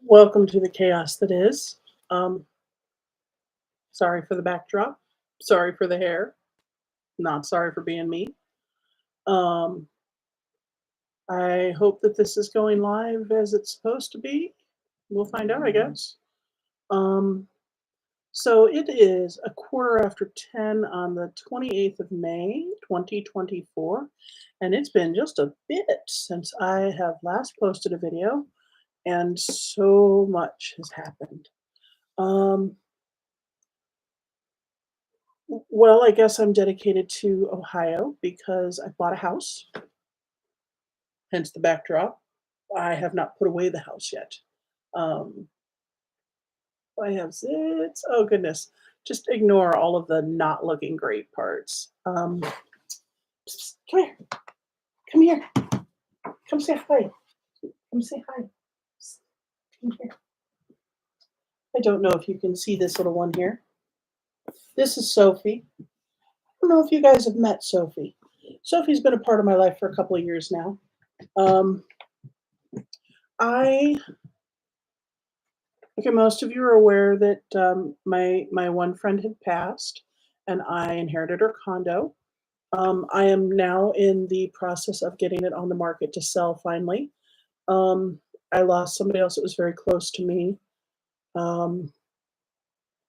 Welcome to the chaos that is. Um, Sorry for the backdrop. Sorry for the hair. Not sorry for being me. Um, I hope that this is going live as it's supposed to be. We'll find out, I guess. Um, so it is a quarter after 10 on the 28th of May, 2024. And it's been just a bit since I have last posted a video, and so much has happened. Um, Well, I guess I'm dedicated to Ohio because I bought a house, hence the backdrop. I have not put away the house yet. Um, I have zits. Oh goodness. Just ignore all of the not looking great parts. Come here. Come here. Come say hi. Come say hi. Psst, come here. I don't know if you can see this little one here. This is Sophie. I don't know if you guys have met Sophie. Sophie's been a part of my life for a couple of years now. Um, I Okay, most of you are aware that my one friend had passed, and I inherited her condo. I am now in the process of getting it on the market to sell finally. Um, I lost somebody else that was very close to me. Um,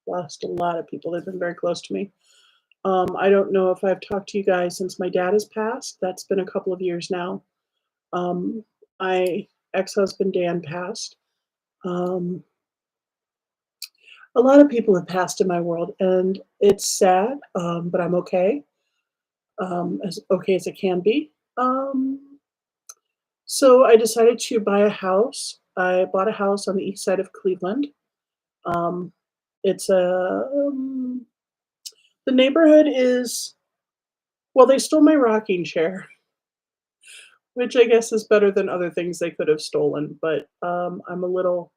Lost a lot of people that have been very close to me. I don't know if I've talked to you guys since my dad has passed. That's been a couple of years now. My ex-husband Dan passed. Um, a lot of people have passed in my world, and it's sad, but I'm okay, as okay as it can be. So I decided to buy a house. I bought a house on the east side of Cleveland. Um, it's a The neighborhood is, well, they stole my rocking chair, which I guess is better than other things they could have stolen. But I'm a little,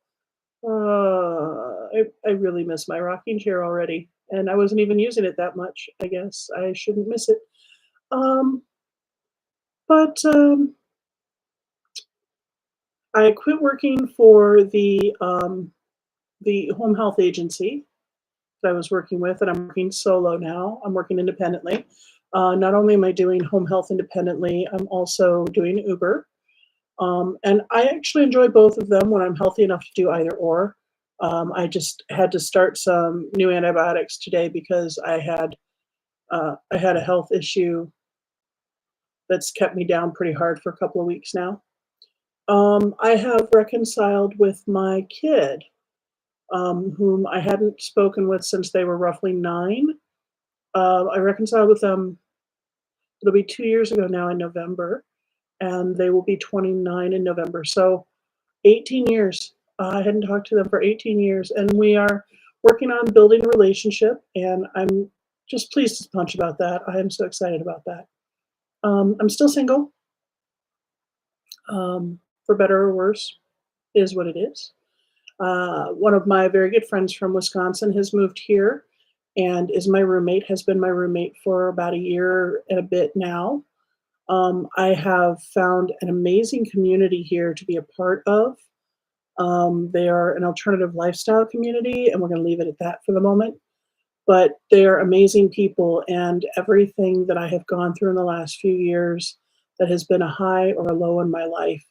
I really miss my rocking chair already, and I wasn't even using it that much. I guess I shouldn't miss it. Um, but I quit working for the home health agency that I was working with, and I'm working solo now. I'm working independently. Not only am I doing home health independently, I'm also doing Uber. And I actually enjoy both of them when I'm healthy enough to do either or. I just had to start some new antibiotics today because I had a health issue that's kept me down pretty hard for a couple of weeks now. I have reconciled with my kid, whom I hadn't spoken with since they were roughly 9. I reconciled with them, it'll be 2 years ago now in November, and they will be 29 in November. So 18 years. I hadn't talked to them for 18 years, and we are working on building a relationship, and I'm just pleased as punch about that. I am so excited about that. I'm still single, for better or worse, is what it is. One of my very good friends from Wisconsin has moved here and is my roommate, has been my roommate for about a year and a bit now. I have found an amazing community here to be a part of. They are an alternative lifestyle community, and we're going to leave it at that for the moment. But they are amazing people, and everything that I have gone through in the last few years that has been a high or a low in my life,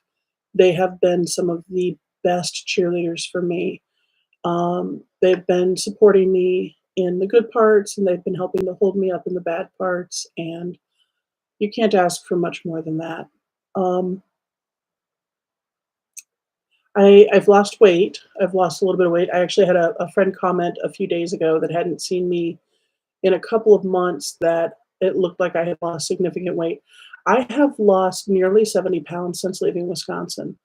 they have been some of the best cheerleaders for me. They've been supporting me in the good parts, and they've been helping to hold me up in the bad parts, and you can't ask for much more than that. Um, I've lost weight. I've lost a little bit of weight. I actually had a friend comment a few days ago that hadn't seen me in a couple of months, that it looked like I had lost significant weight. I have lost nearly 70 pounds since leaving Wisconsin.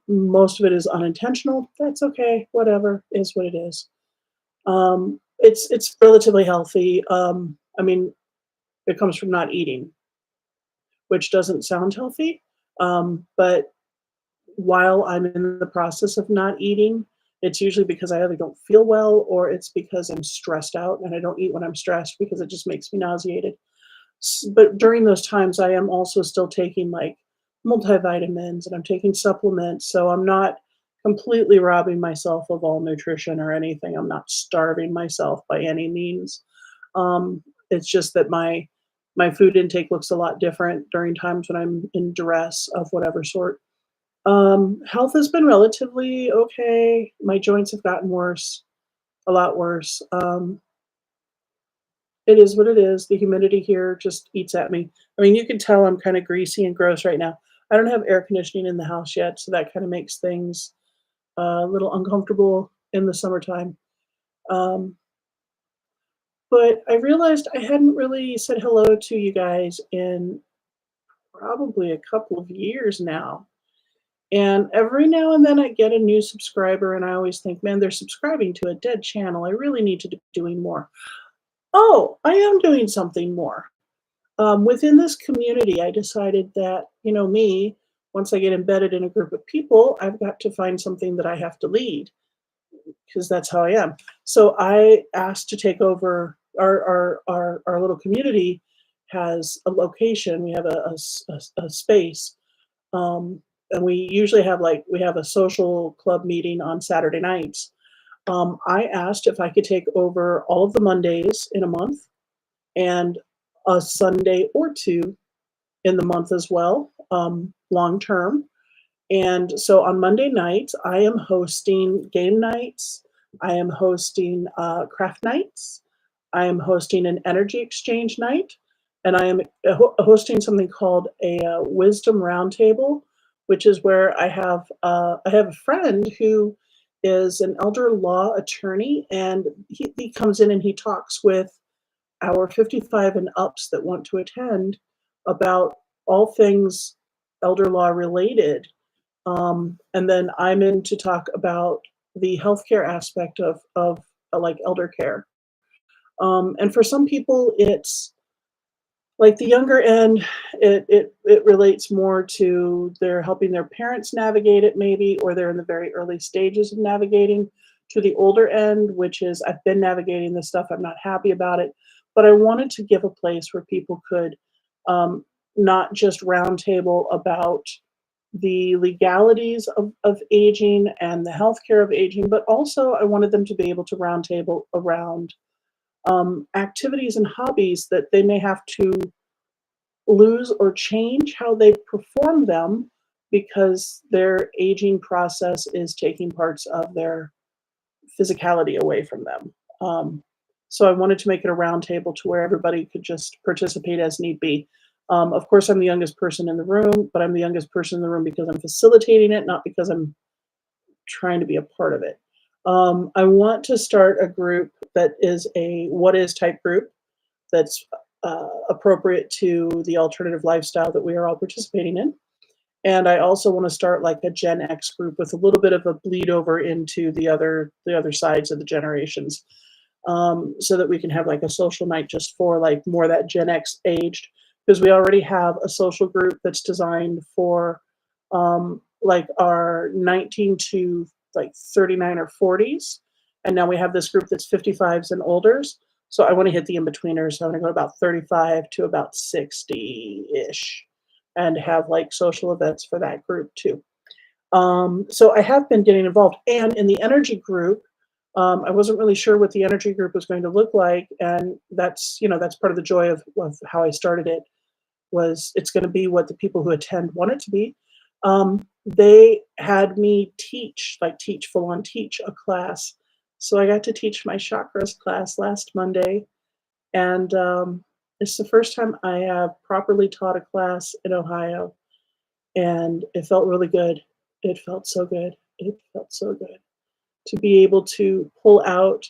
Most of it is unintentional. That's okay. Whatever is what it is. It's relatively healthy. I mean, it comes from not eating, which doesn't sound healthy. But while I'm in the process of not eating, it's usually because I either don't feel well or it's because I'm stressed out, and I don't eat when I'm stressed because it just makes me nauseated. But during those times, I am also still taking like multivitamins, and I'm taking supplements. So I'm not completely robbing myself of all nutrition or anything. I'm not starving myself by any means. It's just that my food intake looks a lot different during times when I'm in duress of whatever sort. Health has been relatively okay. My joints have gotten worse, a lot worse. It is what it is. The humidity here just eats at me. I mean, you can tell I'm kind of greasy and gross right now. I don't have air conditioning in the house yet, so that kind of makes things a little uncomfortable in the summertime. Um, but I realized I hadn't really said hello to you guys in probably a couple of years now. And every now and then I get a new subscriber, and I always think, man, they're subscribing to a dead channel. I really need to be doing more. Oh, I am doing something more. Within this community, I decided that, me, once I get embedded in a group of people, I've got to find something that I have to lead because that's how I am. So I asked to take over our little community has a location. We have a space. And we usually have we have a social club meeting on Saturday nights. I asked if I could take over all of the Mondays in a month and a Sunday or two in the month as well, long term. And so on Monday nights, I am hosting game nights. I am hosting craft nights. I am hosting an energy exchange night. And I am hosting something called a wisdom roundtable, which is where I have a friend who is an elder law attorney, and he comes in and he talks with our 55 and ups that want to attend about all things elder law related. And then I'm in to talk about the healthcare aspect of like elder care. And for some people, it's like the younger end, it relates more to they're helping their parents navigate it maybe, or they're in the very early stages of navigating. To the older end, which is I've been navigating this stuff, I'm not happy about it, but I wanted to give a place where people could not just roundtable about the legalities of aging and the healthcare of aging, but also I wanted them to be able to roundtable around activities and hobbies that they may have to lose or change how they perform them because their aging process is taking parts of their physicality away from them. So I wanted to make it a round table to where everybody could just participate as need be. Of course, I'm the youngest person in the room, but I'm the youngest person in the room because I'm facilitating it, not because I'm trying to be a part of it. I want to start a group that is a what is type group that's appropriate to the alternative lifestyle that we are all participating in. And I also want to start like a Gen X group with a little bit of a bleed over into the other sides of the generations, so that we can have like a social night just for like more that Gen X aged, because we already have a social group that's designed for like our 19 to like 39 or 40s, and now we have this group that's 55s and olders. So I want to hit the in-betweeners. So I want to go about 35 to about 60-ish and have like social events for that group too. So I have been getting involved. And in the energy group, I wasn't really sure what the energy group was going to look like. And that's part of the joy of how I started it was it's going to be what the people who attend want it to be. They had me teach full on teach a class. So I got to teach my chakras class last Monday. And it's the first time I have properly taught a class in Ohio. And it felt really good. It felt so good. It felt so good to be able to pull out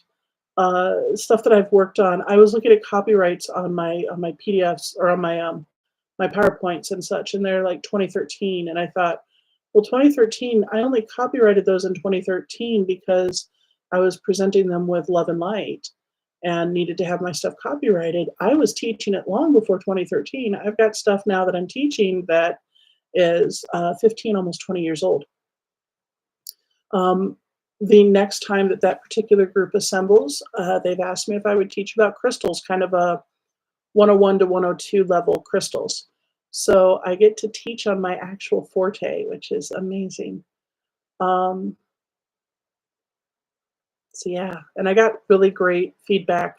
stuff that I've worked on. I was looking at copyrights on my PDFs or on my PowerPoints and such, and they're like 2013. And I thought, well, 2013, I only copyrighted those in 2013 because I was presenting them with love and light and needed to have my stuff copyrighted. I was teaching it long before 2013. I've got stuff now that I'm teaching that is 15, almost 20 years old. Um, the next time that particular group assembles, they've asked me if I would teach about crystals, kind of a 101 to 102 level crystals. So I get to teach on my actual forte, which is amazing. So yeah, and I got really great feedback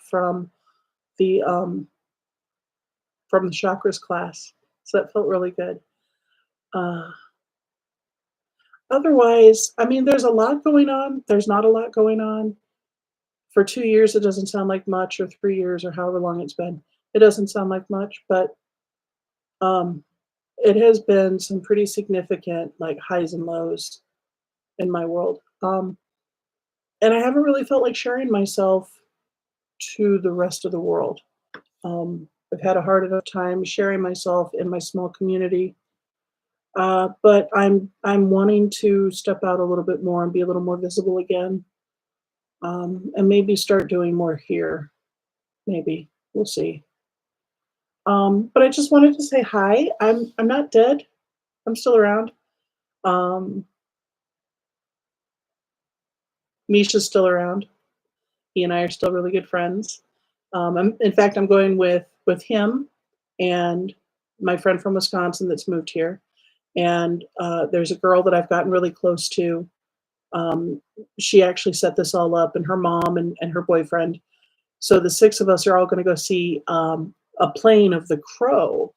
the from the chakras class. So that felt really good. Uh, Otherwise, I mean, there's a lot going on. There's not a lot going on. For 2 years, it doesn't sound like much, or 3 years, or however long it's been. It doesn't sound like much, but, um, it has been some pretty significant, like, highs and lows in my world. And I haven't really felt like sharing myself to the rest of the world. I've had a hard enough time sharing myself in my small community, but I'm wanting to step out a little bit more and be a little more visible again, and maybe start doing more here. Maybe we'll see. But I just wanted to say hi. I'm not dead. I'm still around. Um, Misha's still around. He and I are still really good friends. In fact, I'm going with him and my friend from Wisconsin that's moved here. And there's a girl that I've gotten really close to. Um, she actually set this all up, and her mom and her boyfriend. So the six of us are all going to go see a playing of The Crow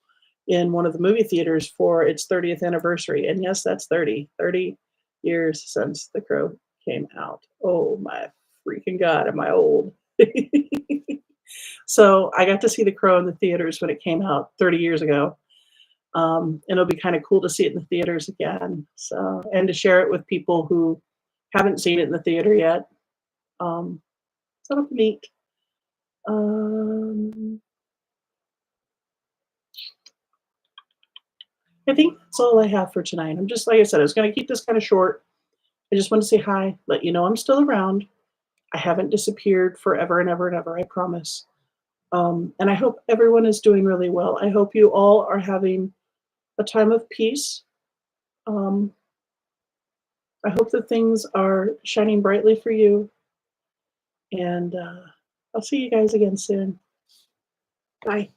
in one of the movie theaters for its 30th anniversary. And yes, that's 30 years since The Crow came out. Oh my freaking God, am I old? So I got to see The Crow in the theaters when it came out 30 years ago. And it'll be kind of cool to see it in the theaters again. So, and to share it with people who haven't seen it in the theater yet. So it'll be neat. Um, I think that's all I have for tonight. I'm just, like I said, I was going to keep this kind of short. I just want to say hi, let you know I'm still around. I haven't disappeared forever and ever and ever, I promise. And I hope everyone is doing really well. I hope you all are having a time of peace. Um, I hope that things are shining brightly for you. And I'll see you guys again soon. Bye.